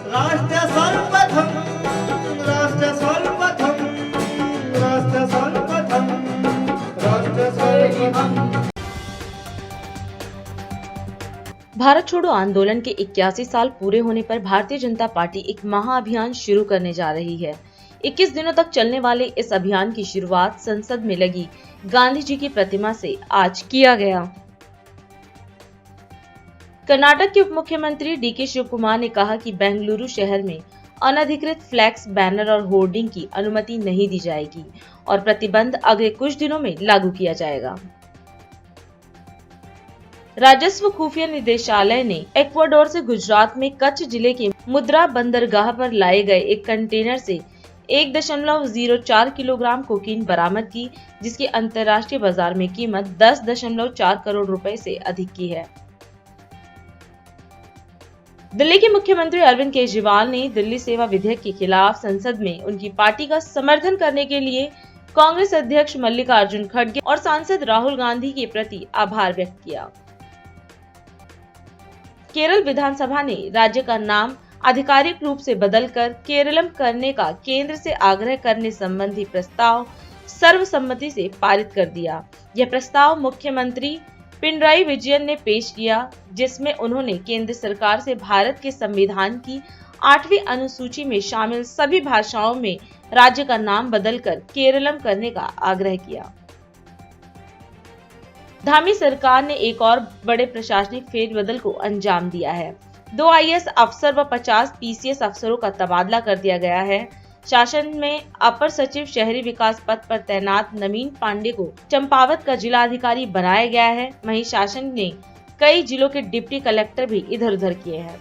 राष्ट्र सर्वप्रथम, राष्ट्र सर्वप्रथम, राष्ट्र सर्वप्रथम, राष्ट्र सर्वप्रथम। भारत छोड़ो आंदोलन के 81 साल पूरे होने पर भारतीय जनता पार्टी एक महाअभियान शुरू करने जा रही है। 21 दिनों तक चलने वाले इस अभियान की शुरुआत संसद में लगी गांधी जी की प्रतिमा से आज किया गया। कर्नाटक के उप मुख्यमंत्री डीके शिव कुमार ने कहा कि बेंगलुरु शहर में अनधिकृत फ्लैक्स, बैनर और होर्डिंग की अनुमति नहीं दी जाएगी और प्रतिबंध अगले कुछ दिनों में लागू किया जाएगा। राजस्व खुफिया निदेशालय ने इक्वाडोर से गुजरात में कच्छ जिले के मुद्रा बंदरगाह पर लाए गए एक कंटेनर से 1.04 किलोग्राम कोकीन बरामद की, जिसकी अंतर्राष्ट्रीय बाजार में कीमत 10.4 करोड़ रुपए से अधिक की है। दिल्ली के मुख्यमंत्री अरविंद केजरीवाल ने दिल्ली सेवा विधेयक के खिलाफ संसद में उनकी पार्टी का समर्थन करने के लिए कांग्रेस अध्यक्ष मल्लिकार्जुन खड़गे और सांसद राहुल गांधी के प्रति आभार व्यक्त किया। केरल विधानसभा ने राज्य का नाम आधिकारिक रूप से बदलकर केरलम करने का केंद्र से आग्रह करने संबंधी प्रस्ताव सर्वसम्मति से पारित कर दिया। यह प्रस्ताव मुख्यमंत्री पिनराई विजयन ने पेश किया, जिसमें उन्होंने केंद्र सरकार से भारत के संविधान की 8वीं अनुसूची में शामिल सभी भाषाओं में राज्य का नाम बदलकर केरलम करने का आग्रह किया। धामी सरकार ने एक और बड़े प्रशासनिक फेरबदल को अंजाम दिया है। 2 आईएएस अफसर व 50 पीसीएस अफसरों का तबादला कर दिया गया है। शासन में अपर सचिव शहरी विकास पद पर तैनात नवीन पांडे को चंपावत का जिला अधिकारी बनाया गया है। वहीं शासन ने कई जिलों के डिप्टी कलेक्टर भी इधर उधर किए हैं।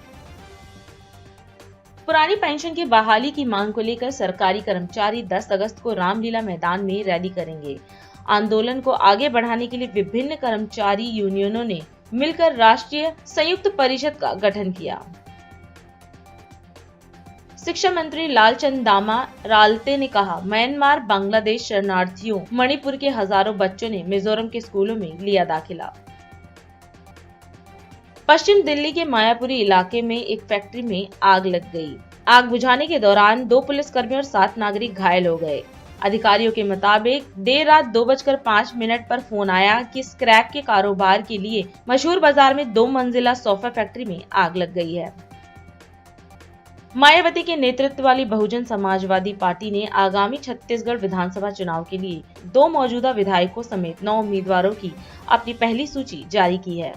पुरानी पेंशन की बहाली की मांग को लेकर सरकारी कर्मचारी 10 अगस्त को रामलीला मैदान में रैली करेंगे। आंदोलन को आगे बढ़ाने के लिए विभिन्न कर्मचारी यूनियनों ने मिलकर राष्ट्रीय संयुक्त परिषद का गठन किया। शिक्षा मंत्री लालचंद दामा रालते ने कहा, म्यांमार बांग्लादेश शरणार्थियों, मणिपुर के हजारों बच्चों ने मिजोरम के स्कूलों में लिया दाखिला। पश्चिम दिल्ली के मायापुरी इलाके में एक फैक्ट्री में आग लग गई। आग बुझाने के दौरान 2 पुलिसकर्मी और 7 नागरिक घायल हो गए। अधिकारियों के मुताबिक देर रात 2:05 पर फोन आया कि स्क्रैप के कारोबार के लिए मशहूर बाजार में 2 मंजिला सोफा फैक्ट्री में आग लग गई है। मायावती के नेतृत्व वाली बहुजन समाजवादी पार्टी ने आगामी छत्तीसगढ़ विधानसभा चुनाव के लिए 2 मौजूदा विधायकों समेत 9 उम्मीदवारों की अपनी पहली सूची जारी की है।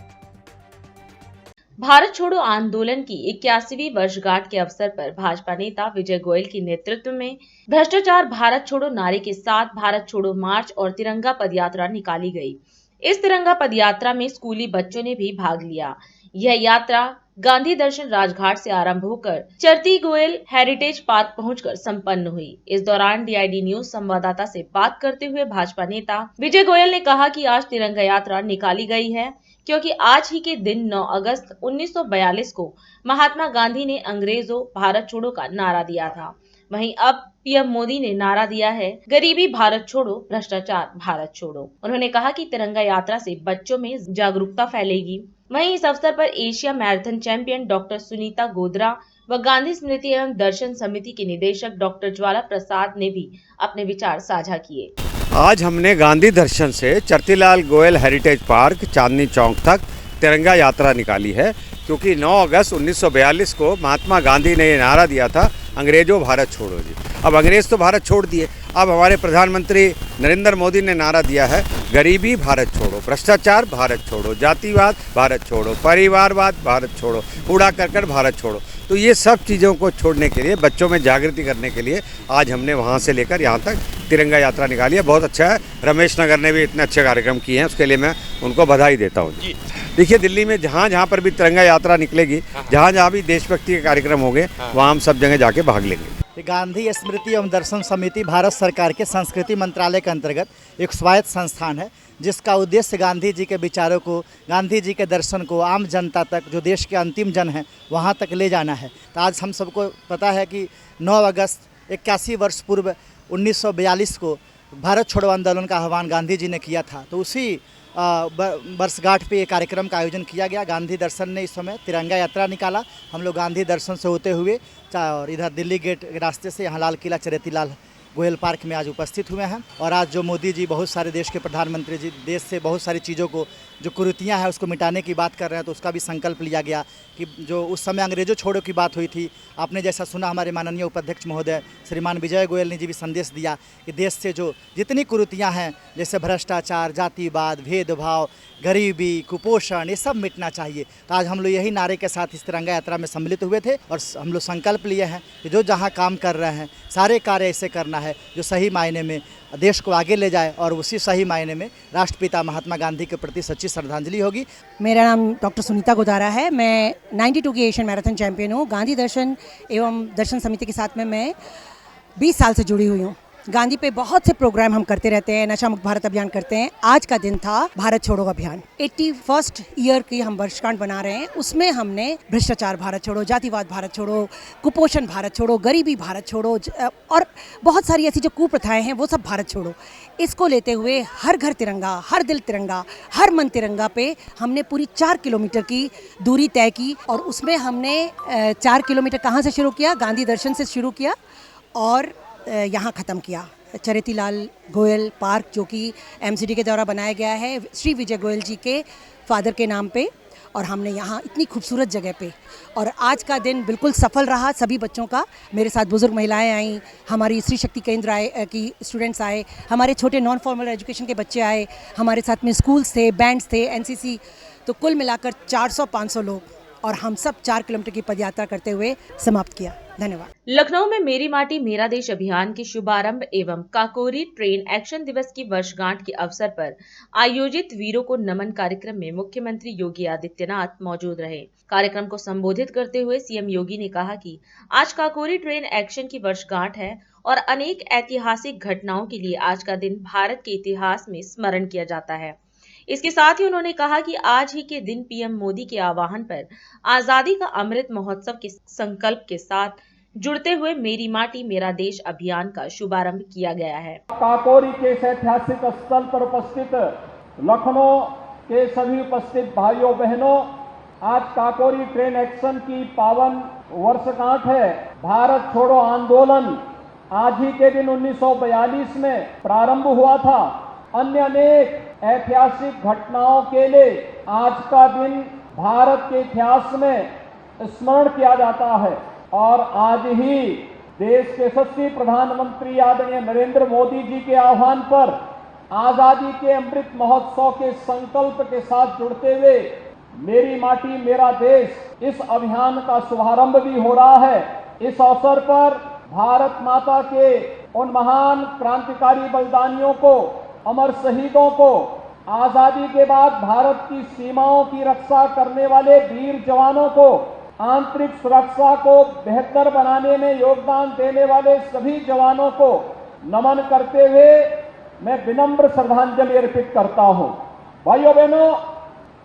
भारत छोड़ो आंदोलन की 81वीं वर्षगांठ के अवसर पर भाजपा नेता विजय गोयल के नेतृत्व में भ्रष्टाचार भारत छोड़ो नारे के साथ भारत छोड़ो मार्च और तिरंगा पदयात्रा निकाली गई। इस तिरंगा पदयात्रा में स्कूली बच्चों ने भी भाग लिया। यह यात्रा गांधी दर्शन राजघाट से आरंभ होकर चरती गोयल हेरिटेज पार्क पहुंचकर संपन्न हुई। इस दौरान डीआईडी न्यूज संवाददाता से बात करते हुए भाजपा नेता विजय गोयल ने कहा कि आज तिरंगा यात्रा निकाली गई है क्योंकि आज ही के दिन 9 अगस्त 1942 को महात्मा गांधी ने अंग्रेजों भारत छोड़ो का नारा दिया था। वहीं अब पीएम मोदी ने नारा दिया है, गरीबी भारत छोड़ो, भ्रष्टाचार भारत छोड़ो। उन्होंने कहा कि तिरंगा यात्रा से बच्चों में जागरूकता फैलेगी। वहीं इस अवसर पर Asia marathon champion doctor Sunita Godara व गांधी स्मृति एवं दर्शन समिति के निदेशक डॉक्टर ज्वाला प्रसाद ने भी अपने विचार साझा किए। आज हमने गांधी दर्शन से चरतीलाल गोयल हेरिटेज पार्क चांदनी चौक तक तिरंगा यात्रा निकाली है, क्योंकि 9 अगस्त 1942 को महात्मा गांधी ने ये नारा दिया था, अंग्रेजों भारत छोड़ो जी। अब अंग्रेज तो भारत छोड़ दिए, अब हमारे प्रधानमंत्री नरेंद्र मोदी ने नारा दिया है, गरीबी भारत छोड़ो, भ्रष्टाचार भारत छोड़ो, जातिवाद भारत छोड़ो, परिवारवाद भारत छोड़ो, कूड़ा करकट भारत छोड़ो। तो ये सब चीज़ों को छोड़ने के लिए, बच्चों में जागृति करने के लिए आज हमने वहाँ से लेकर यहाँ तक तिरंगा यात्रा निकाली है। बहुत अच्छा है, रमेश नगर ने भी इतने अच्छे कार्यक्रम किए हैं, उसके लिए मैं उनको बधाई देता हूँ जी। देखिए, दिल्ली में जहाँ जहाँ पर भी तिरंगा यात्रा निकलेगी, जहाँ जहाँ भी देशभक्ति के कार्यक्रम होंगे, वहाँ हम सब जगह जाके भाग लेंगे। गांधी स्मृति एवं दर्शन समिति भारत सरकार के संस्कृति मंत्रालय के अंतर्गत एक स्वायत्त संस्थान है, जिसका उद्देश्य गांधी जी के विचारों को, गांधी जी के दर्शन को आम जनता तक, जो देश के अंतिम जन हैं, वहाँ तक ले जाना है। तो आज हम सबको पता है कि 9 अगस्त 81 वर्ष पूर्व 1942 को भारत छोड़ो आंदोलन का आह्वान गांधी जी ने किया था। तो उसी वर्षगांठ पे ये कार्यक्रम का आयोजन किया गया। गांधी दर्शन ने इस समय तिरंगा यात्रा निकाला। हम लोग गांधी दर्शन से होते हुए और इधर दिल्ली गेट रास्ते से यहाँ लाल किला चरेतीलाल गोयल पार्क में आज उपस्थित हुए हैं। और आज जो मोदी जी, बहुत सारे देश के प्रधानमंत्री जी देश से बहुत सारी चीज़ों को, जो कुरीतियाँ हैं उसको मिटाने की बात कर रहे हैं, तो उसका भी संकल्प लिया गया कि जो उस समय अंग्रेजों छोड़ो की बात हुई थी, आपने जैसा सुना हमारे माननीय उपाध्यक्ष महोदय श्रीमान विजय गोयल ने जी भी संदेश दिया कि देश से जो जितनी कुरीतियाँ हैं, जैसे भ्रष्टाचार, जातिवाद, भेदभाव, गरीबी, कुपोषण, ये सब मिटना चाहिए। तो आज हम लोग यही नारे के साथ इस तिरंगा यात्रा में सम्मिलित हुए थे और हम लोग संकल्प लिए हैं कि जो जहाँ काम कर रहे हैं सारे कार्य ऐसे करना है जो सही मायने में देश को आगे ले जाए और उसी सही मायने में राष्ट्रपिता महात्मा गांधी के प्रति सच्ची श्रद्धांजलि होगी। मेरा नाम डॉक्टर सुनीता गोदारा है। मैं 92 की एशियन मैराथन चैंपियन हूँ। गांधी दर्शन एवं दर्शन समिति के साथ में मैं 20 साल से जुड़ी हुई हूँ। गांधी पे बहुत से प्रोग्राम हम करते रहते हैं, नशा मुक्त भारत अभियान करते हैं। आज का दिन था भारत छोड़ो अभियान। 81st ईयर की हम वर्षगांठ बना रहे हैं। उसमें हमने भ्रष्टाचार भारत छोड़ो, जातिवाद भारत छोड़ो, कुपोषण भारत छोड़ो, गरीबी भारत छोड़ो और बहुत सारी ऐसी जो कुप्रथाएं हैं वो सब भारत छोड़ो, इसको लेते हुए हर घर तिरंगा, हर दिल तिरंगा, हर मन तिरंगा पे हमने पूरी 4 किलोमीटर की दूरी तय की। और उसमें हमने 4 किलोमीटर कहाँ से शुरू किया? गांधी दर्शन से शुरू किया और यहाँ ख़त्म किया चरेतीलाल गोयल पार्क, जो कि एमसीडी के द्वारा बनाया गया है श्री विजय गोयल जी के फादर के नाम पे। और हमने यहाँ इतनी खूबसूरत जगह पे, और आज का दिन बिल्कुल सफल रहा सभी बच्चों का। मेरे साथ बुजुर्ग महिलाएं आईं, हमारी स्त्री शक्ति केंद्र आए की स्टूडेंट्स आए, हमारे छोटे नॉन फॉर्मल एजुकेशन के बच्चे आए, हमारे साथ में स्कूल्स थे, बैंड्स थे, एनसीसी, तो कुल मिलाकर 400-500 लोग, और हम सब 4 किलोमीटर की पदयात्रा करते हुए समाप्त किया। धन्यवाद। लखनऊ में मेरी माटी मेरा देश अभियान के शुभारंभ एवं काकोरी ट्रेन एक्शन दिवस की वर्षगांठ के अवसर पर आयोजित वीरों को नमन कार्यक्रम में मुख्यमंत्री योगी आदित्यनाथ मौजूद रहे। कार्यक्रम को संबोधित करते हुए सीएम योगी ने कहा कि आज काकोरी ट्रेन एक्शन की वर्षगांठ है और अनेक ऐतिहासिक घटनाओं के लिए आज का दिन भारत के इतिहास में स्मरण किया जाता है। इसके साथ ही उन्होंने कहा कि आज ही के दिन पीएम मोदी के आह्वान पर आजादी का अमृत महोत्सव के संकल्प के साथ जुड़ते हुए मेरी माटी मेरा देश अभियान का शुभारंभ किया गया है। काकोरी के ऐतिहासिक स्थल पर उपस्थित लखनऊ के सभी उपस्थित भाइयों बहनों, आज काकोरी ट्रेन एक्शन की पावन वर्षगांठ है। भारत छोड़ो आंदोलन आज ही के दिन 1942 में प्रारंभ हुआ था। अन्य अनेक ऐतिहासिक घटनाओं के लिए आज का दिन भारत के इतिहास में स्मरण किया जाता है। और आज ही देश के यशस्वी प्रधानमंत्री आदरणीय नरेंद्र मोदी जी के आह्वान पर आजादी के अमृत महोत्सव के संकल्प के साथ जुड़ते हुए मेरी माटी मेरा देश इस अभियान का शुभारंभ भी हो रहा है। इस अवसर पर भारत माता के उन महान क्रांतिकारी बलिदानियों को, अमर शहीदों को, आजादी के बाद भारत की सीमाओं की रक्षा करने वाले वीर जवानों को, आंतरिक सुरक्षा को बेहतर बनाने में योगदान देने वाले सभी जवानों को नमन करते हुए मैं विनम्र श्रद्धांजलि अर्पित करता हूं। भाइयों बहनों,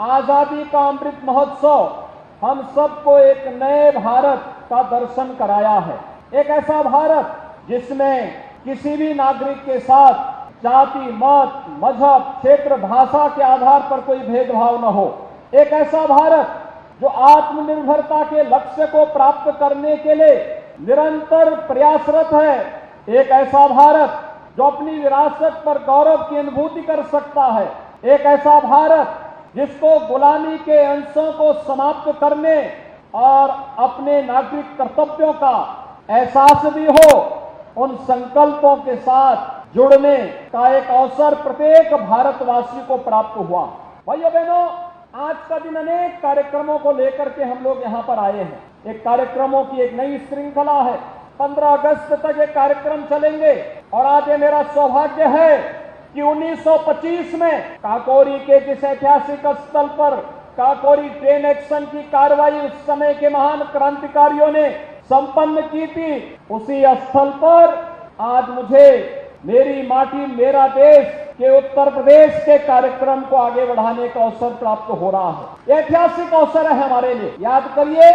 आजादी का अमृत महोत्सव हम सबको एक नए भारत का दर्शन कराया है। एक ऐसा भारत जिसमें किसी भी नागरिक के साथ जाति, मत, मजहब, क्षेत्र, भाषा के आधार पर कोई भेदभाव न हो। एक ऐसा भारत जो आत्मनिर्भरता के लक्ष्य को प्राप्त करने के लिए निरंतर प्रयासरत है। एक ऐसा भारत जो अपनी विरासत पर गौरव की अनुभूति कर सकता है। एक ऐसा भारत जिसको गुलामी के अंशों को समाप्त करने और अपने नागरिक कर्तव्यों का एहसास भी हो। उन संकल्पों के साथ जुड़ने का एक अवसर प्रत्येक भारतवासी को प्राप्त हुआ। भाइयों बहनों, आज का दिन अनेक कार्यक्रमों को लेकर के हम लोग यहाँ पर आए हैं। एक कार्यक्रमों की एक नई श्रृंखला है। 15 अगस्त तक ये कार्यक्रम चलेंगे और आज ये मेरा सौभाग्य है कि 1925 में काकोरी के जिस ऐतिहासिक स्थल पर काकोरी ट्रेन एक्शन की कार्रवाई उस समय के महान क्रांतिकारियों ने संपन्न की थी, उसी स्थल पर आज मुझे मेरी माटी मेरा देश के उत्तर प्रदेश के कार्यक्रम को आगे बढ़ाने का अवसर प्राप्त हो रहा है। ऐतिहासिक अवसर है हमारे लिए। याद करिए,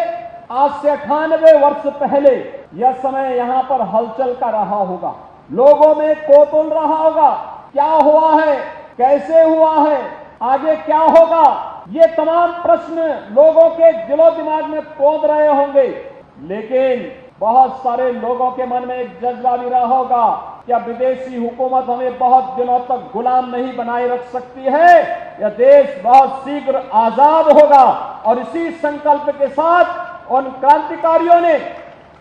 आज से 98 वर्ष पहले यह समय यहाँ पर हलचल का रहा होगा, लोगों में कौतूहल रहा होगा, क्या हुआ है, कैसे हुआ है, आगे क्या होगा, ये तमाम प्रश्न लोगों के दिलो दिमाग में कौंध रहे होंगे। लेकिन बहुत सारे लोगों के मन में एक जज्बा भी रहा होगा, क्या विदेशी हुकूमत हमें बहुत दिनों तक गुलाम नहीं बनाए रख सकती है, यह देश बहुत शीघ्र आजाद होगा। और इसी संकल्प के साथ उन क्रांतिकारियों ने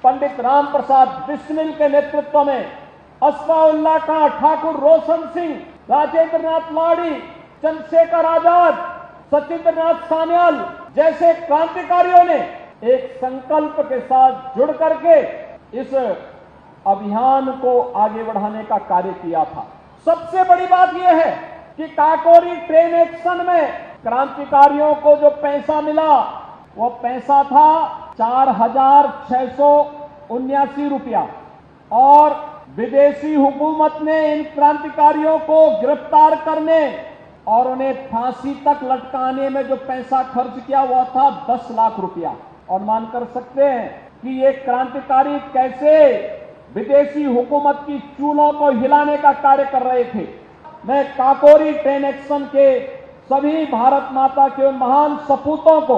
पंडित राम प्रसाद बिस्मिल के नेतृत्व में असफाउल्लाह खां, ठाकुर रोशन सिंह, राजेंद्र नाथ लाड़ी, चंद्रशेखर आजाद, सचिंद्र नाथ सान्याल जैसे क्रांतिकारियों ने एक संकल्प के साथ जुड़ करके इस अभियान को आगे बढ़ाने का कार्य किया था। सबसे बड़ी बात यह है कि काकोरी ट्रेन एक्शन में क्रांतिकारियों को जो पैसा मिला वो पैसा था 4,679 रुपया, और विदेशी हुकूमत ने इन क्रांतिकारियों को गिरफ्तार करने और उन्हें फांसी तक लटकाने में जो पैसा खर्च किया वो था 10 लाख रुपया। और मान कर सकते हैं कि ये क्रांतिकारी कैसे विदेशी हुकूमत की चूलों को हिलाने का कार्य कर रहे थे। मैं काकोरी ट्रेन एक्शन के सभी भारत माता के उन महान सपूतों को,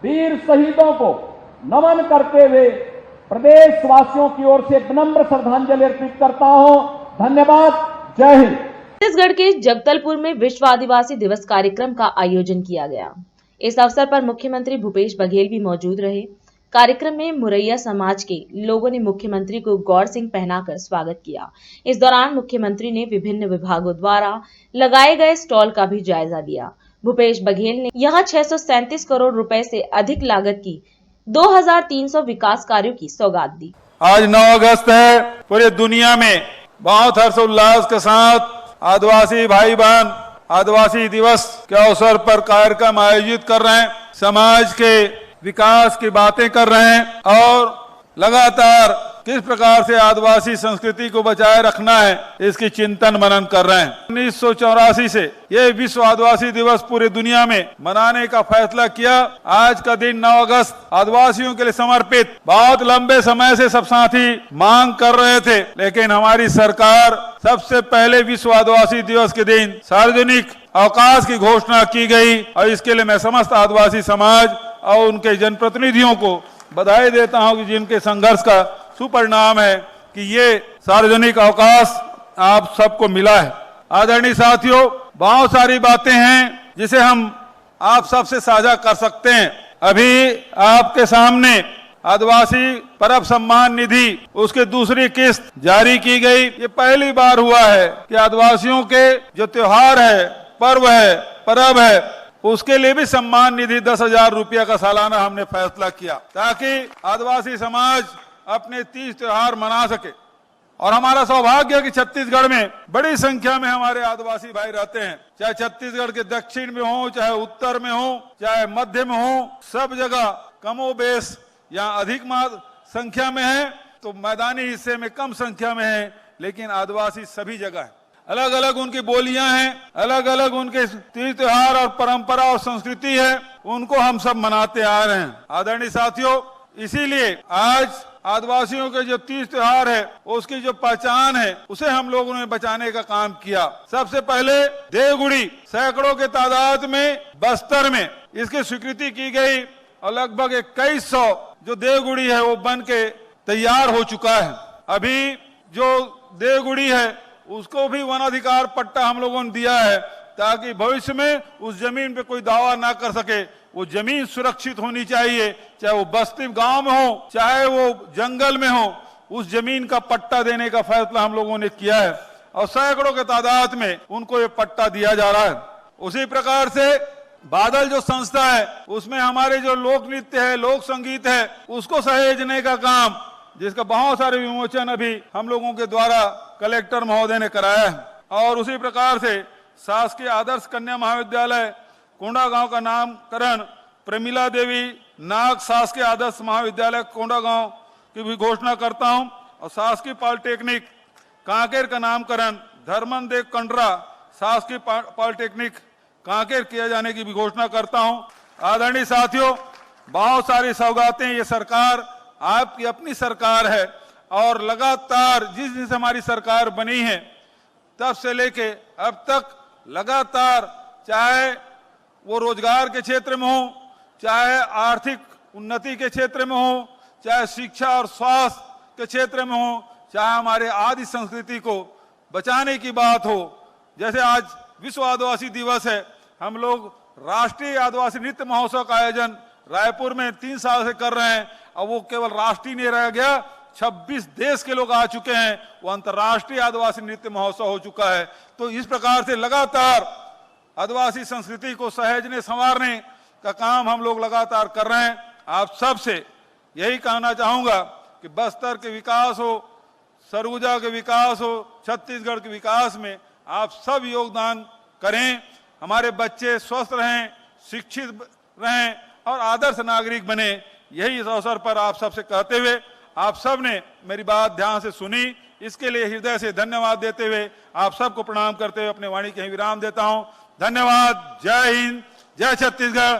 वीर शहीदों को नमन करते हुए प्रदेशवासियों की ओर से विनम्र श्रद्धांजलि अर्पित करता हूं। धन्यवाद। जय हिंद। छत्तीसगढ़ के जगदलपुर में विश्व आदिवासी दिवस कार्यक्रम का आयोजन किया गया। इस अवसर पर मुख्यमंत्री भूपेश बघेल भी मौजूद रहे। कार्यक्रम में मुरैया समाज के लोगों ने मुख्यमंत्री को गौर सिंह पहनाकर स्वागत किया। इस दौरान मुख्यमंत्री ने विभिन्न विभागों द्वारा लगाए गए स्टॉल का भी जायजा लिया। भूपेश बघेल ने यहां 637 करोड़ रुपए से अधिक लागत की 2300 विकास कार्यों की सौगात दी। आज 9 अगस्त है, पूरे दुनिया में बहुत हर्षोल्लास के साथ आदिवासी भाई बहन आदिवासी दिवस के अवसर पर कार्यक्रम आयोजित कर रहे हैं, समाज के विकास की बातें कर रहे हैं और लगातार किस प्रकार से आदिवासी संस्कृति को बचाए रखना है इसकी चिंतन मनन कर रहे हैं। 1984 से ये विश्व आदिवासी दिवस पूरी दुनिया में मनाने का फैसला किया। आज का दिन 9 अगस्त आदिवासियों के लिए समर्पित, बहुत लंबे समय से सब साथी मांग कर रहे थे, लेकिन हमारी सरकार सबसे पहले विश्व आदिवासी दिवस के दिन सार्वजनिक अवकाश की घोषणा की गई और इसके लिए मैं समस्त आदिवासी समाज और उनके जनप्रतिनिधियों को बधाई देता हूं कि जिनके संघर्ष का सुपरिणाम है कि ये सार्वजनिक अवकाश आप सबको मिला है। आदरणीय साथियों, बहुत सारी बातें हैं जिसे हम आप सबसे साझा कर सकते हैं। अभी आपके सामने आदिवासी परब सम्मान निधि उसकी दूसरी किस्त जारी की गई। ये पहली बार हुआ है कि आदिवासियों के जो त्योहार है, पर्व है, परब है, उसके लिए भी सम्मान निधि 10,000 रुपया का सालाना हमने फैसला किया ताकि आदिवासी समाज अपने तीज त्योहार मना सके। और हमारा सौभाग्य है कि छत्तीसगढ़ में बड़ी संख्या में हमारे आदिवासी भाई रहते हैं, चाहे छत्तीसगढ़ के दक्षिण में हो, चाहे उत्तर में हो, चाहे मध्य में हो, सब जगह कमोबेश या अधिक संख्या में है, तो मैदानी हिस्से में कम संख्या में है, लेकिन आदिवासी सभी जगह है। अलग अलग उनकी बोलियां हैं, अलग अलग उनके तीज त्योहार और परंपरा और संस्कृति है, उनको हम सब मनाते आ रहे हैं। आदरणीय साथियों, इसीलिए आज आदिवासियों के जो तीज त्योहार है, उसकी जो पहचान है, उसे हम लोगों ने बचाने का काम किया। सबसे पहले देवगुड़ी सैकड़ों के तादाद में बस्तर में इसकी स्वीकृति की गई और लगभग 2100 जो देवगुड़ी है वो बन के तैयार हो चुका है। अभी जो देवगुड़ी है उसको भी वन अधिकार पट्टा हम लोगों ने दिया है ताकि भविष्य में उस जमीन पे कोई दावा ना कर सके। वो जमीन सुरक्षित होनी चाहिए, चाहे वो बस्ती गांव में हो, चाहे वो जंगल में हो, उस जमीन का पट्टा देने का फैसला हम लोगों ने किया है और सैकड़ों के तादाद में उनको ये पट्टा दिया जा रहा है। उसी प्रकार से बादल जो संस्था है उसमें हमारे जो लोक नृत्य है, लोक संगीत है, उसको सहेजने का काम, जिसका बहुत सारे विमोचन अभी हम लोगों के द्वारा कलेक्टर महोदय ने कराया है। और उसी प्रकार से शासकीय आदर्श कन्या महाविद्यालय कोंडागांव का नामकरण प्रमिला देवी नाग शासकीय आदर्श महाविद्यालय कोंडागांव की भी घोषणा करता हूं और शासकीय पॉलिटेक्निक कांकेर का नामकरण धर्मन देव कंडरा शासकीय पॉलिटेक्निक कांकेर किए जाने की भी घोषणा करता हूं। आदरणीय साथियों, बहुत सारी सौगातें, ये सरकार आपकी अपनी सरकार है और लगातार जिस दिन से हमारी सरकार बनी है तब से लेके अब तक लगातार चाहे वो रोजगार के क्षेत्र में हो, चाहे आर्थिक उन्नति के क्षेत्र में हो, चाहे शिक्षा और स्वास्थ्य के क्षेत्र में हो, चाहे हमारे आदि संस्कृति को बचाने की बात हो। जैसे आज विश्व आदिवासी दिवस है, हम लोग राष्ट्रीय आदिवासी नृत्य महोत्सव का आयोजन रायपुर में 3 साल से कर रहे हैं। अब वो केवल राष्ट्रीय नहीं रह गया, 26 देश के लोग आ चुके हैं, वो अंतर्राष्ट्रीय आदिवासी नृत्य महोत्सव हो चुका है। तो इस प्रकार से लगातार आदिवासी संस्कृति को सहेजने संवारने का काम हम लोग लगातार कर रहे हैं। आप सबसे यही कहना चाहूंगा कि बस्तर के विकास हो, सरगुजा के विकास हो, छत्तीसगढ़ के विकास में आप सब योगदान करें। हमारे बच्चे स्वस्थ रहें, शिक्षित रहें और आदर्श नागरिक बने। यही इस अवसर पर आप सबसे कहते हुए, आप सब ने मेरी बात ध्यान से सुनी, इसके लिए हृदय से धन्यवाद देते हुए आप सबको प्रणाम करते हुए अपने वाणी के विराम देता हूं। धन्यवाद। जय हिंद, जय छत्तीसगढ़।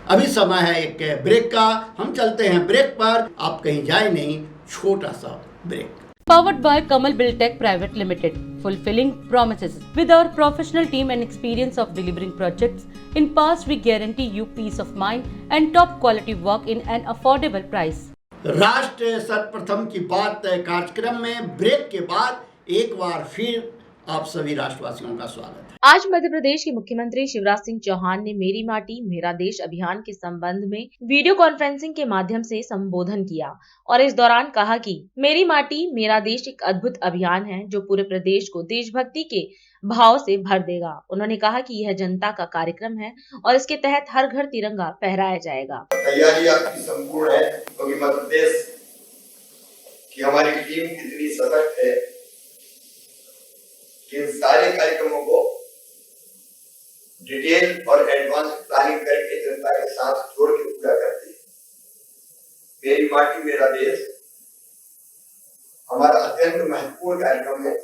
अभी समय है एक ब्रेक का, हम चलते हैं ब्रेक पर, आप कहीं जाए नहीं, छोटा सा break. Powered by Kamal Buildtech Private Limited, fulfilling promises. With our professional team and experience of delivering projects, in past we guarantee you peace of mind and top quality work in an affordable price. राष्ट्र सर्वप्रथम की बात कार्यक्रम में break के बाद एक बार फिर आप सभी राष्ट्रवासियों का स्वागत है। आज मध्य प्रदेश के मुख्यमंत्री शिवराज सिंह चौहान ने मेरी माटी मेरा देश अभियान के संबंध में वीडियो कॉन्फ्रेंसिंग के माध्यम से संबोधन किया और इस दौरान कहा कि मेरी माटी मेरा देश एक अद्भुत अभियान है जो पूरे प्रदेश को देशभक्ति के भाव से भर देगा। उन्होंने कहा कि यह जनता का कार्यक्रम है और इसके तहत हर घर तिरंगा फहराया जाएगा। तैयारी आपकी संपूर्ण है, क्योंकि मध्य प्रदेश की हमारी टीम इतनी सशक्त है कि इन सारे कार्यक्रमों को डिटेल और एडवांस प्लानिंग करके जनता के साथ जोड़ के पूरा करती है। मेरी माटी मेरा देश हमारा अत्यंत महत्वपूर्ण कार्यक्रम है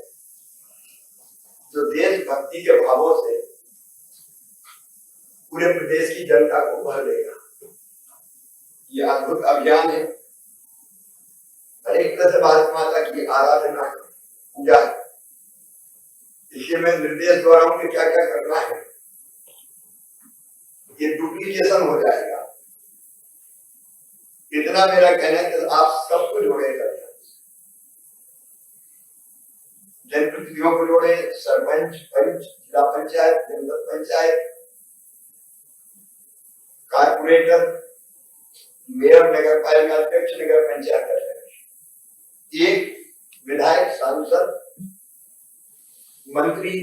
जो देशभक्ति के भावों से पूरे प्रदेश की जनता को भर देगा। ये अद्भुत अभियान है, एक तरह से भारत माता की आराधना है, पूजा है। इसलिए मैं निर्देश दे रहा हूं कि क्या क्या करना है। ये डुप्लीकेशन हो जाएगा। इतना मेरा कहना है कि आप सबको जोड़ेगा, जनप्रतिनिधियों को जोड़े, सरपंच, पंच, जिला पंचायत, जनपद पंचायत, कारपोरेटर, मेयर, नगर पालिका अध्यक्ष, नगर पंचायत अध्यक्ष, एक विधायक, सांसद, मंत्री,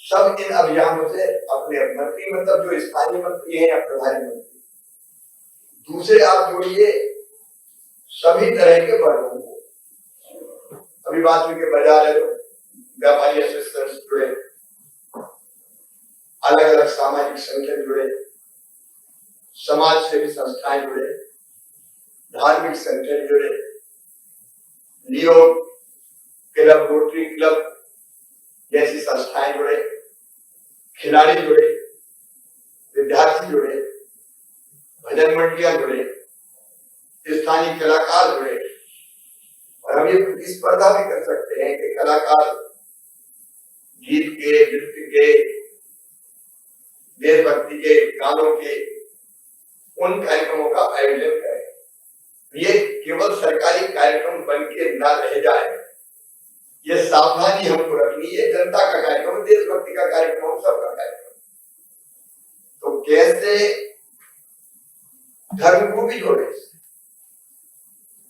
सब इन अभियानों से अपने मंत्री मतलब जो स्थानीय मंत्री हैं या प्रभारी मंत्री, दूसरे आप जोड़िए सभी तरह के वर्गों को। अभी बात हुई के बाजार है, व्यापारी एसोसिएशन जुड़े, अलग अलग सामाजिक संगठन जुड़े, समाज सेवी संस्थाएं जुड़े, धार्मिक संगठन जुड़े, लियो क्लब, रोटरी क्लब जैसी संस्थाएं जुड़े, खिलाड़ी जुड़े, विद्यार्थी जुड़े, भजन मंडलियां जुड़े, स्थानीय कलाकार जुड़े। और हम ये प्रतिस्पर्धा भी कर सकते हैं कि कलाकार गीत के, नृत्य के, देशभक्ति के गानों के उन कार्यक्रमों का आयोजन करें। ये केवल सरकारी कार्यक्रम बन के न रह जाए, ये सावधानी हमको रखनी है। जनता का कार्यक्रम, देशभक्ति का कार्यक्रम, हम सबका कार्यक्रम। तो कैसे धर्म को भी जोड़े,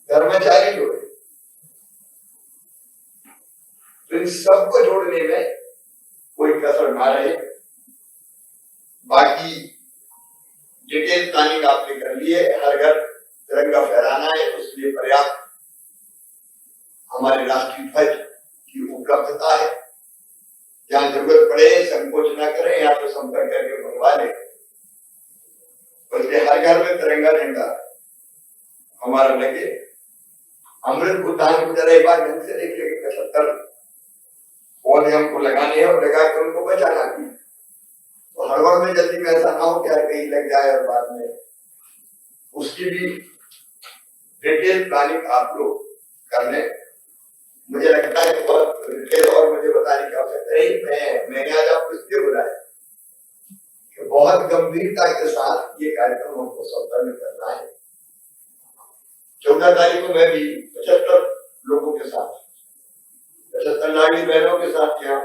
धर्माचार्य जोड़े, तो इन सबको जोड़ने में कोई कसर ना रहे। बाकी डिटेल प्लानिंग आपने कर ली है, हर घर तिरंगा फहराना है, उसके लिए पर्याप्त हमारे राष्ट्रीय ध्वज की उपलब्धता है। जहां जरूरत पड़े संकोच न करें, या तो संपर्क करके मंगवा लें। बल्कि हर घर में तिरंगा झंडा हमारा लगे। अमृत उद्यान को जरा एक बार ढंग से देख लेंगे, 75 पौधे हमको लगाने हैं और लगा कर उनको बचाना भी। तो हड़बड़ में जल्दी में ऐसा ना हो क्या कहीं लग जाए और बाद में उसकी भी डिटेल प्लानिंग आप लोग कर लें। मुझे लगता है कि बहुत डिटेल और मुझे बताने की आवश्यकता नहीं। मैंने आज आपको इसलिए बुलाया बहुत गंभीरता के साथ ये कार्यक्रम हमको संपन्न करना है। 14 तारीख को मैं भी 75 लोगों के साथ, 75 नागरिक बहनों के साथ यहाँ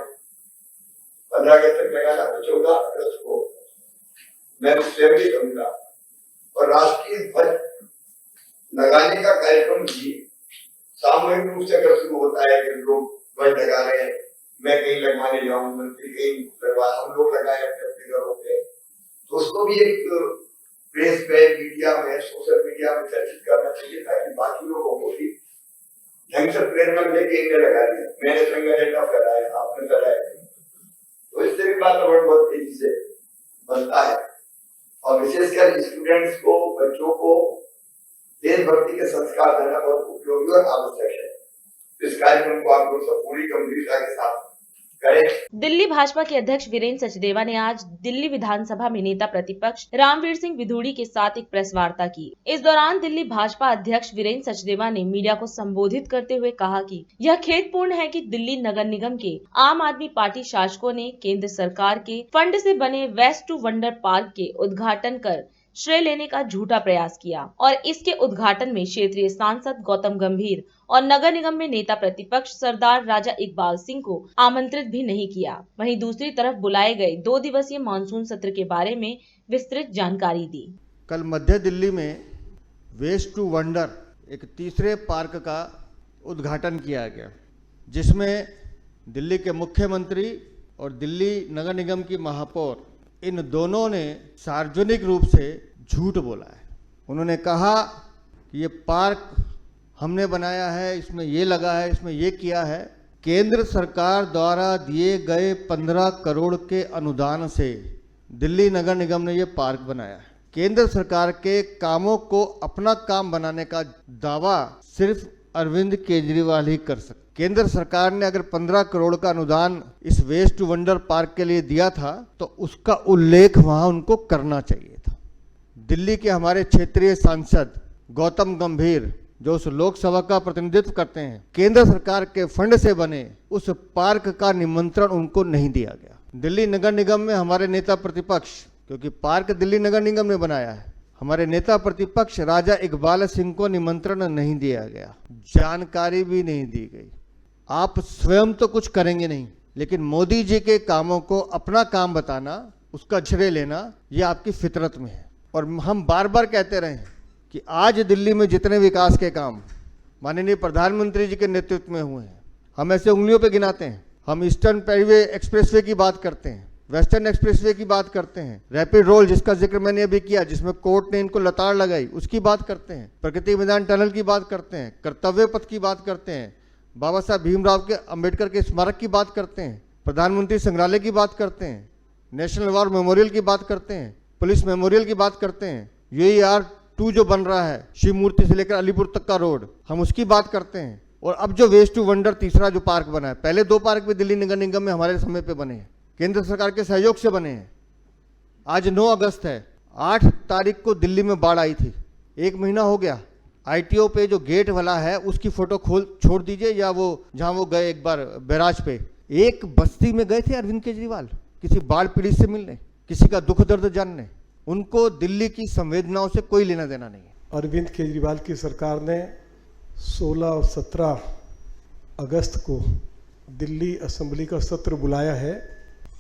15 अगस्त तक लगाना, तो 14 अगस्त को मैं स्वयं भी करूंगा और राष्ट्रीय ध्वज लगाने का कार्यक्रम भी सामूहिक रूप से अगर शुरू होता है कि लोग ध्वज लगा रहे हैं, मैं कहीं लगवाने जाऊं, मंत्री कहीं लगवा, हम लोग लगाए अपने अपने घरों पे, तो उसको भी एक प्रेस पे, मीडिया में, सोशल मीडिया में चर्चित करना चाहिए ताकि बाकी लोगों को भी ढंग से प्रेरणा मिले कि इन्हें लगा दिया, मैंने तिरंगा झंडा फहराया, आपने फहराया, तो इससे भी वातावरण बहुत तेजी से बनता है और विशेषकर स्टूडेंट्स को, बच्चों को देशभक्ति के संस्कार देना बहुत उपयोगी और आवश्यक है। इस कार्यक्रम को आप लोग सब पूरी गंभीरता के साथ करें। दिल्ली भाजपा के अध्यक्ष वीरेंद्र सचदेवा ने आज दिल्ली विधानसभा में नेता प्रतिपक्ष रामवीर सिंह विधूड़ी के साथ एक प्रेस वार्ता की। इस दौरान दिल्ली भाजपा अध्यक्ष वीरेंद्र सचदेवा ने मीडिया को संबोधित करते हुए कहा कि यह खेदपूर्ण है कि दिल्ली नगर निगम के आम आदमी पार्टी शासकों ने केंद्र सरकार के फंड से बने वेस्ट टू वंडर पार्क के उद्घाटन कर श्रेय लेने का झूठा प्रयास किया और इसके उद्घाटन में क्षेत्रीय सांसद गौतम गंभीर और नगर निगम में नेता प्रतिपक्ष सरदार राजा इकबाल सिंह को आमंत्रित भी नहीं किया। वहीं दूसरी तरफ बुलाए गए 2 दिवसीय मानसून सत्र के बारे में विस्तृत जानकारी दी। कल मध्य दिल्ली में वेस्ट टू वंडर एक तीसरे पार्क का उद्घाटन किया गया, जिसमें दिल्ली के मुख्यमंत्री और दिल्ली नगर निगम की महापौर, इन दोनों ने सार्वजनिक रूप से झूठ बोला है। उन्होंने कहा कि ये पार्क हमने बनाया है, इसमें ये लगा है, इसमें ये किया है। केंद्र सरकार द्वारा दिए गए 15 करोड़ के अनुदान से दिल्ली नगर निगम ने ये पार्क बनाया है। केंद्र सरकार के कामों को अपना काम बनाने का दावा सिर्फ अरविंद केजरीवाल ही कर सकते। केंद्र सरकार ने अगर 15 करोड़ का अनुदान इस वेस्ट टू वंडर पार्क के लिए दिया था तो उसका उल्लेख वहां उनको करना चाहिए था। दिल्ली के हमारे क्षेत्रीय सांसद गौतम गंभीर, जो उस लोकसभा का प्रतिनिधित्व करते हैं, केंद्र सरकार के फंड से बने उस पार्क का निमंत्रण उनको नहीं दिया गया। दिल्ली नगर निगम में हमारे नेता प्रतिपक्ष, क्योंकि पार्क दिल्ली नगर निगम ने बनाया है, हमारे नेता प्रतिपक्ष राजा इकबाल सिंह को निमंत्रण नहीं दिया गया, जानकारी भी नहीं दी गई। आप स्वयं तो कुछ करेंगे नहीं, लेकिन मोदी जी के कामों को अपना काम बताना, उसका श्रेय लेना, ये आपकी फितरत में है। और हम बार बार कहते रहे कि आज दिल्ली में जितने विकास के काम माननीय प्रधानमंत्री जी के नेतृत्व में हुए हैं, हम ऐसे उंगलियों पे गिनाते हैं। हम ईस्टर्न पेरीवे एक्सप्रेसवे की बात करते हैं, वेस्टर्न एक्सप्रेसवे की बात करते हैं, रैपिड रोल जिसका जिक्र मैंने अभी किया, जिसमें कोर्ट ने इनको लताड़ लगाई, उसकी बात करते हैं, प्रगति मैदान टनल की बात करते हैं, कर्तव्य पथ की बात करते हैं, बाबा साहब भीमराव के अंबेडकर के स्मारक की बात करते हैं, प्रधानमंत्री संग्रहालय की बात करते हैं, नेशनल वॉर मेमोरियल की बात करते हैं, पुलिस मेमोरियल की बात करते हैं, UER-2 जो बन रहा है शिव मूर्ति से लेकर अलीपुर तक का रोड, हम उसकी बात करते हैं। और अब जो वेस्ट टू वंडर तीसरा जो पार्क बना है, पहले 2 पार्क भी दिल्ली नगर निगम में हमारे समय पे बने हैं, केंद्र सरकार के सहयोग से बने हैं। आज 9 अगस्त है, 8 तारीख को दिल्ली में बाढ़ आई थी, 1 महीना हो गया। ITO पे जो गेट वाला है उसकी फोटो छोड़ दीजिए, या वो जहां वो गए एक बार बैराज पे, एक बस्ती में गए थे अरविंद केजरीवाल किसी बाढ़ पीड़ित से मिलने, किसी का दुख दर्द जानने। उनको दिल्ली की संवेदनाओं से कोई लेना देना नहीं है। अरविंद केजरीवाल की सरकार ने 16 और 17 अगस्त को दिल्ली असेंबली का सत्र बुलाया है।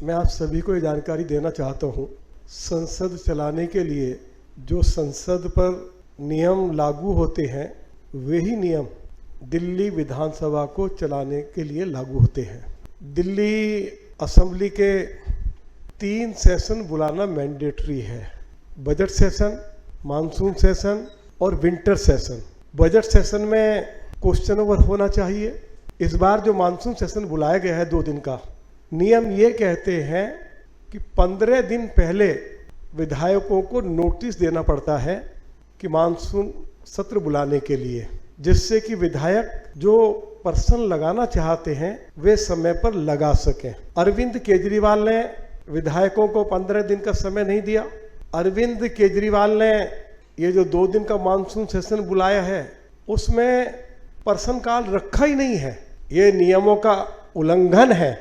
मैं आप सभी को ये जानकारी देना चाहता हूँ, संसद चलाने के लिए जो संसद पर नियम लागू होते हैं, वही नियम दिल्ली विधानसभा को चलाने के लिए लागू होते हैं। दिल्ली असेंबली के 3 सेशन बुलाना मैंडेटरी है, बजट सेशन, मानसून सेशन और विंटर सेशन। बजट सेशन में क्वेश्चन ओवर होना चाहिए। इस बार जो मानसून सेशन बुलाया गया है 2 दिन का, नियम ये कहते हैं कि 15 दिन पहले विधायकों को नोटिस देना पड़ता है कि मानसून सत्र बुलाने के लिए, जिससे कि विधायक जो पर्सन लगाना चाहते हैं वे समय पर लगा सकें। अरविंद केजरीवाल ने विधायकों को 15 दिन का समय नहीं दिया। अरविंद केजरीवाल ने ये जो 2 दिन का मानसून सेशन बुलाया है उसमें पर्सन काल रखा ही नहीं है। ये नियमों का उल्लंघन है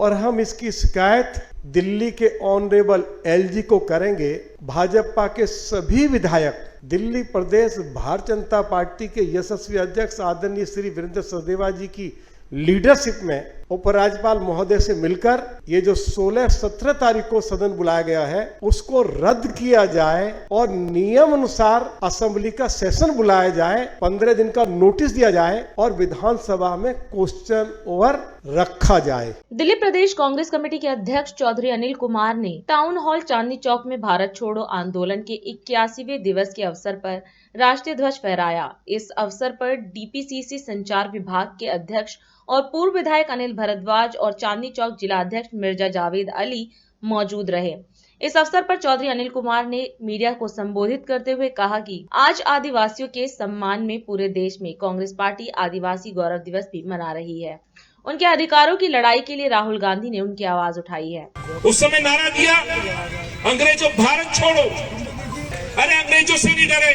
और हम इसकी शिकायत दिल्ली के ऑनरेबल एलजी को करेंगे। भाजपा के सभी विधायक दिल्ली प्रदेश भारतीय जनता पार्टी के यशस्वी अध्यक्ष आदरणीय श्री वीरेंद्र सचदेवा जी की लीडरशिप में उपराज्यपाल महोदय से मिलकर ये जो 16-17 तारीख को सदन बुलाया गया है उसको रद्द किया जाए और नियम अनुसार असेंबली का सेशन बुलाया जाए, 15 दिन का नोटिस दिया जाए और विधानसभा में क्वेश्चन ओवर रखा जाए। दिल्ली प्रदेश कांग्रेस कमेटी के अध्यक्ष चौधरी अनिल कुमार ने टाउन हॉल चांदनी चौक में भारत छोड़ो आंदोलन के 81वें दिवस के अवसर पर राष्ट्रीय ध्वज फहराया। इस अवसर पर डीपीसीसी संचार विभाग के अध्यक्ष और पूर्व विधायक अनिल भारद्वाज और चांदनी चौक जिला अध्यक्ष मिर्जा जावेद अली मौजूद रहे। इस अवसर पर चौधरी अनिल कुमार ने मीडिया को संबोधित करते हुए कहा कि आज आदिवासियों के सम्मान में पूरे देश में कांग्रेस पार्टी आदिवासी गौरव दिवस भी मना रही है। उनके अधिकारों की लड़ाई के लिए राहुल गांधी ने उनकी आवाज उठाई है। उस समय नारा दिया, अंग्रेजों भारत छोड़ो, अरे अंग्रेजों से नहीं डरे।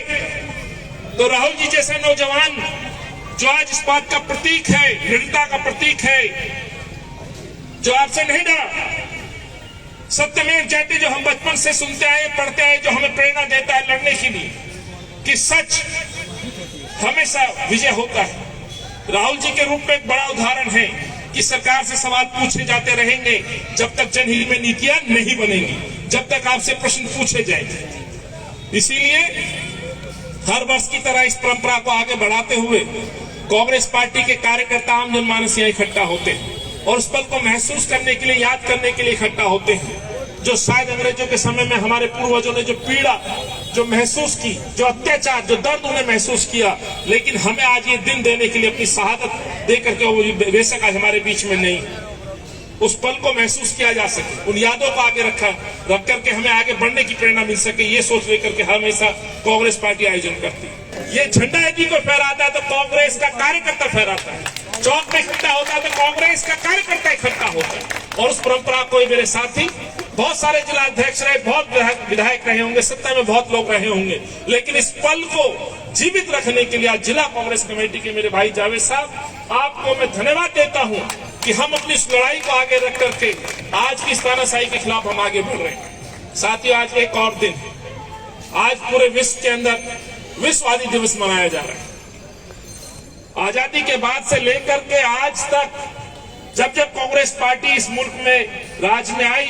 तो राहुल जी जैसे नौजवान जो आज इस बात का प्रतीक है, दृढ़ता का प्रतीक है, जो आपसे नहीं डरा, सत्यमेव जयते जो हम बचपन से सुनते आए, पढ़ते आए, जो हमें प्रेरणा देता है लड़ने के लिए कि सच हमेशा विजय होता है। राहुल जी के रूप में एक बड़ा उदाहरण है कि सरकार से सवाल पूछे जाते रहेंगे जब तक जनहित में नीतियां नहीं बनेंगी, जब तक आपसे प्रश्न पूछे जाएंगे। इसीलिए हर वर्ष की तरह इस परंपरा को आगे बढ़ाते हुए कांग्रेस पार्टी के कार्यकर्ता आम जनमानस यहाँ इकट्ठा होते हैं और उस पल को महसूस करने के लिए, याद करने के लिए इकट्ठा होते हैं जो शायद अंग्रेजों के समय में हमारे पूर्वजों ने जो पीड़ा जो महसूस की, जो अत्याचार, जो दर्द उन्हें महसूस किया, लेकिन हमें आज ये दिन देने के लिए अपनी शहादत दे करके वो बेशक आज हमारे बीच में नहीं, उस पल को महसूस किया जा सके, उन यादों को आगे रख करके हमें आगे बढ़ने की प्रेरणा मिल सके, ये सोच लेकर के हमेशा कांग्रेस पार्टी आयोजन करती है। ये झंडा यदि कोई फहराता है तो कांग्रेस का कार्यकर्ता फहराता है, चौक में इकट्ठा होता है तो कांग्रेस का कार्यकर्ता इकट्ठा होता है। और उस परंपरा को मेरे साथी बहुत सारे जिला अध्यक्ष रहे, बहुत विधायक रहे होंगे, सत्ता में बहुत लोग रहे होंगे, लेकिन इस पल को जीवित रखने के लिए आज जिला कांग्रेस कमेटी के मेरे भाई जावेद साहब, आपको मैं धन्यवाद देता हूं कि हम अपनी इस लड़ाई को आगे रख करके आज की तानाशाही के खिलाफ हम आगे बढ़ रहे हैं। साथियों, आज एक और दिन, आज पूरे विश्व के अंदर विश्व आदि दिवस मनाया जा रहा है। आजादी के बाद से लेकर के आज तक जब जब कांग्रेस पार्टी इस मुल्क में राज में आई,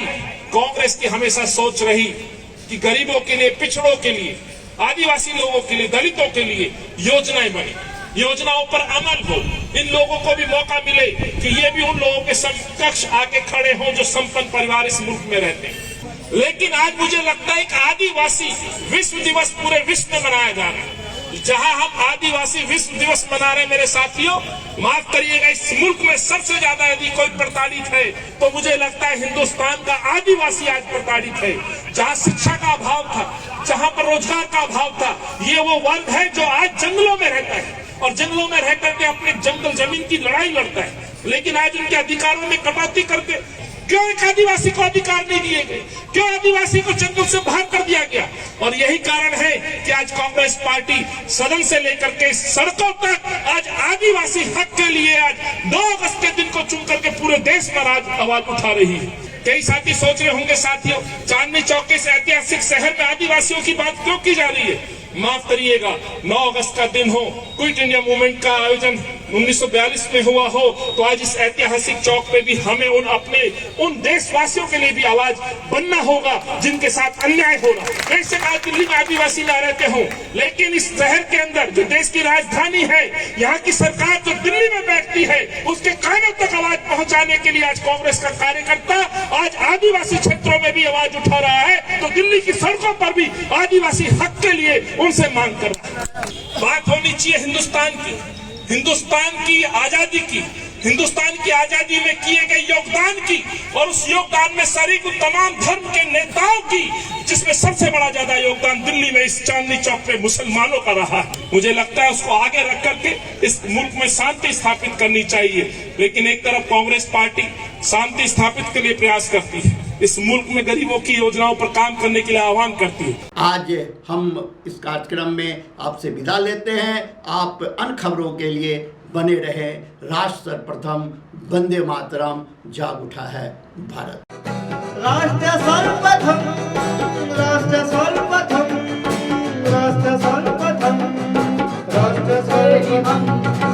कांग्रेस की हमेशा सोच रही कि गरीबों के लिए, पिछड़ों के लिए, आदिवासी लोगों के लिए, दलितों के लिए योजनाएं बनी, योजनाओं पर अमल हो, इन लोगों को भी मौका मिले कि ये भी उन लोगों के समकक्ष आके खड़े हों जो संपन्न परिवार इस मुल्क में रहते हैं। लेकिन आज मुझे लगता है कि आदिवासी विश्व दिवस पूरे विश्व में मनाया जा रहा है। जहां हम आदिवासी विश्व दिवस मना रहे हैं, मेरे साथियों, माफ करिएगा, इस मुल्क में सबसे ज्यादा यदि कोई प्रताड़ित है तो मुझे लगता है हिंदुस्तान का आदिवासी आज प्रताड़ित है। जहां शिक्षा का अभाव था, जहां पर रोजगार का अभाव था, ये वो वर्ग है जो आज जंगलों में रहता है और जंगलों में रह करके अपने जंगल जमीन की लड़ाई लड़ता है, लेकिन आज उनके अधिकारों में कटौती करके क्यों एक आदिवासी को अधिकार नहीं दिए गए, क्यों आदिवासी को जंगल से बाहर कर दिया गया। और यही कारण है कि आज कांग्रेस पार्टी सदन से लेकर के सड़कों तक आज आदिवासी हक के लिए आज 9 अगस्त के दिन को चुन करके पूरे देश में आज आवाज उठा रही है। कई साथी सोच रहे होंगे, साथियों, चांदनी चौक के ऐतिहासिक शहर में आदिवासियों की बात क्यों की जा रही है। माफ करिएगा, 9 अगस्त का दिन हो, क्विट इंडिया मूवमेंट का आयोजन 1942 में हुआ हो, तो आज इस ऐतिहासिक चौक पे भी हमें उन देशवासियों के लिए भी आवाज बनना होगा जिनके साथ अन्याय हो रहा है। वैसे आज दिल्ली में आदिवासी ना रहते हो, लेकिन इस शहर के अंदर जो देश की राजधानी है, यहाँ की सरकार जो दिल्ली में बैठती है, उसके कानों तक आवाज पहुंचाने के लिए आज कांग्रेस का कार्यकर्ता आज आदिवासी क्षेत्रों में भी आवाज उठा रहा है, तो दिल्ली की सड़कों पर भी आदिवासी हक के लिए उनसे मांग कर रहा है। बात होनी चाहिए हिंदुस्तान की आजादी की, हिंदुस्तान की आजादी में किए गए योगदान की, और उस योगदान में शरीक तमाम धर्म के नेताओं की, जिसमें सबसे बड़ा ज्यादा योगदान दिल्ली में इस चांदनी चौक पे मुसलमानों का रहा है। मुझे लगता है उसको आगे रख करके इस मुल्क में शांति स्थापित करनी चाहिए। लेकिन एक तरफ कांग्रेस पार्टी शांति स्थापित के लिए प्रयास करती है, इस मुल्क में गरीबों की योजनाओं पर काम करने के लिए आह्वान करती है। आज हम इस कार्यक्रम में आपसे विदा लेते हैं। आप अन्य खबरों के लिए बने रहे। राष्ट्र सर्वप्रथम, वंदे मातरम, जाग उठा है भारत। राष्ट्र सर्वप्रथम, राष्ट्र सर्वप्रथम, राष्ट्र सर्वप्रथम, राष्ट्र सर्वप्रथम।